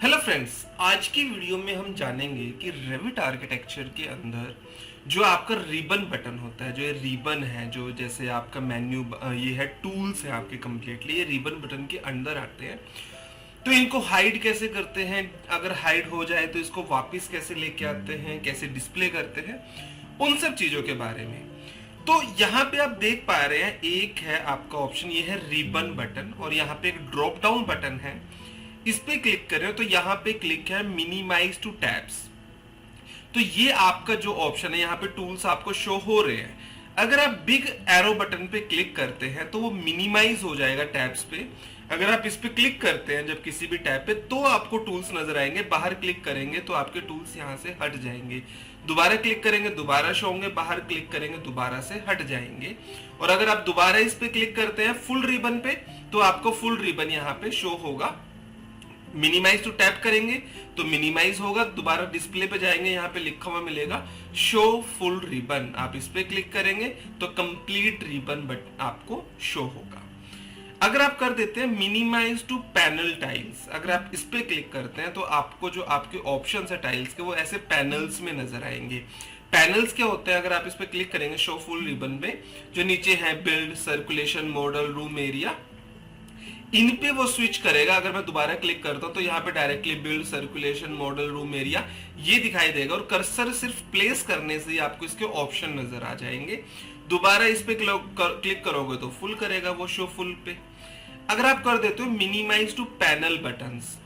Hello friends, आज की video में हम जानेंगे कि रेविट आर्किटेक्चर के अंदर जो आपका रिबन बटन होता है, जो ये रिबन है, जो जैसे आपका मेन्यू ये है, टूल्स है आपके कम्प्लीटली ये रिबन बटन के अंदर आते हैं। तो इनको हाइड कैसे करते हैं, अगर हाइड हो जाए तो इसको वापस कैसे लेके आते हैं, कैसे डिस्प्ले करते हैं, उन सब चीजों के बारे में। तो यहाँ पे आप देख पा रहे हैं, एक है आपका ऑप्शन, ये है रिबन बटन, और यहाँ पे एक ड्रॉप डाउन बटन है। इस पे क्लिक कर रहे हो तो यहाँ पे क्लिक है मिनिमाइज टू टैब्स। तो ये आपका जो ऑप्शन है, यहाँ पे टूल्स आपको शो हो रहे हैं। अगर आप बिग एरो बटन पे क्लिक करते हैं तो वो मिनिमाइज हो जाएगा टैब्स पे। अगर आप इस पे क्लिक करते हैं जब किसी भी टैब पे, तो आपको टूल्स नजर आएंगे। बाहर क्लिक करेंगे तो आपके टूल्स यहाँ से हट जाएंगे। दोबारा क्लिक करेंगे दोबारा शो होंगे, बाहर क्लिक करेंगे दोबारा से हट जाएंगे। और अगर आप दोबारा इस पे क्लिक करते हैं फुल रिबन पे, तो आपको फुल रिबन यहाँ पे शो होगा। मिनिमाइज टू टैप करेंगे तो मिनिमाइज होगा, दोबारा डिस्प्ले पे जाएंगे, यहाँ पे लिखा हुआ मिलेगा शो फुल रिबन। आप इस पे क्लिक करेंगे तो कंप्लीट रिबन बट आपको शो होगा। अगर आप कर देते हैं मिनिमाइज टू पैनल टाइल्स, अगर आप इस पे क्लिक करते हैं तो आपको जो आपके ऑप्शंस है टाइल्स के, वो ऐसे पैनल्स में नजर आएंगे। पैनल्स क्या होते हैं, अगर आप इस पे क्लिक करेंगे शो फुल रिबन पे, जो नीचे है build, circulation, model, room area, इन पे वो स्विच करेगा। अगर मैं दोबारा क्लिक करता हूं तो यहाँ पे directly build, circulation, model, room area ये दिखाई देगा, और कर्सर सिर्फ प्लेस करने से ही आपको इसके ऑप्शन नजर आ जाएंगे। दोबारा इस पे क्लिक करोगे तो फुल करेगा वो शो फुल पे। अगर आप कर देते हो मिनिमाइज टू पैनल बटन्स,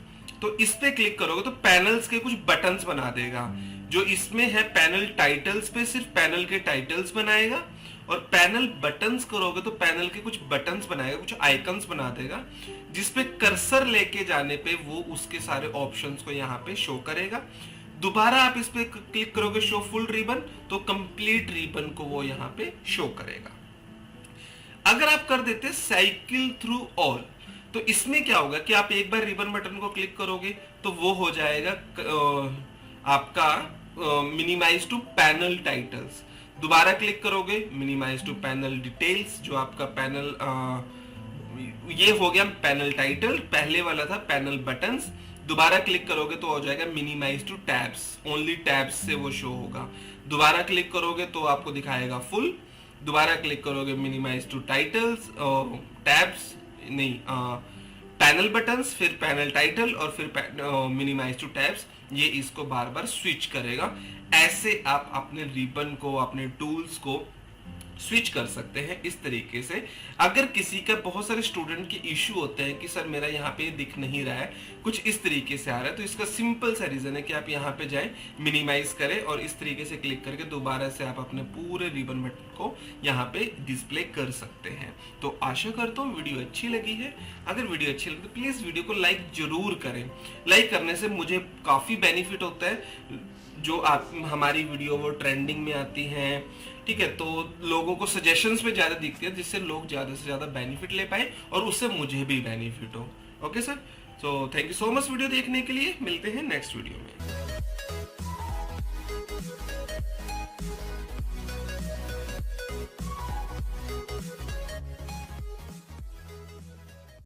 तो इस पे क्लिक करोगे तो पैनल्स के कुछ बटन्स बना देगा। जो इसमें है पैनल टाइटल्स पे सिर्फ पैनल के टाइटल्स बनाएगा, और पैनल बटन्स करोगे तो पैनल के कुछ बटन्स बनाएगा, कुछ आइकन्स बना देगा, जिसपे कर्सर लेके जाने पे वो उसके सारे ऑप्शंस को यहाँ पे शो करेगा। दोबारा आप इस पे क्लिक करोगे शो फुल रिबन, तो कंप्लीट रिबन को वो यहाँ पे शो करेगा। अगर आप कर देते साइकिल थ्रू ऑल, तो इसमें क्या होगा कि आप एक बार रिबन बटन को क्लिक करोगे तो वो हो जाएगा आपका मिनिमाइज टू पैनल टाइटल्स। दोबारा क्लिक करोगे मिनिमाइज टू पैनल डिटेल्स, जो आपका पैनल ये हो गया पैनल टाइटल, पहले वाला था पैनल बटन्स। दोबारा क्लिक करोगे तो हो जाएगा minimise to tabs, only tabs से वो शो होगा। दोबारा क्लिक करोगे तो आपको दिखाएगा फुल। दोबारा क्लिक करोगे मिनिमाइज टू टाइटल्स, टैब्स नहीं, पैनल बटन्स, फिर पैनल टाइटल, और फिर मिनिमाइज टू टैब्स। ये इसको बार बार स्विच करेगा। ऐसे आप अपने रिबन को, अपने टूल्स को स्विच कर सकते हैं इस तरीके से। अगर किसी का, बहुत सारे स्टूडेंट के इश्यू होते हैं कि सर मेरा यहाँ पे दिख नहीं रहा है, कुछ इस तरीके से आ रहा है, तो इसका सिंपल सा रीजन है कि आप यहाँ पे जाएं, मिनिमाइज करें, और इस तरीके से क्लिक करके दोबारा से आप अपने पूरे रिबन बटन को यहाँ पे डिस्प्ले कर सकते हैं। तो आशा करता हूँ वीडियो अच्छी लगी है। अगर वीडियो अच्छी लगी तो प्लीज वीडियो को लाइक जरूर करें। लाइक करने से मुझे काफी बेनिफिट होता है। जो आप हमारी वीडियो वो ट्रेंडिंग में आती हैं, ठीक है, तो लोगों को सजेशंस में ज्यादा दिखती है, जिससे लोग ज्यादा से ज्यादा बेनिफिट ले पाए और उससे मुझे भी बेनिफिट हो। Okay sir, so thank you so much video देखने के लिए। मिलते हैं नेक्स्ट वीडियो में।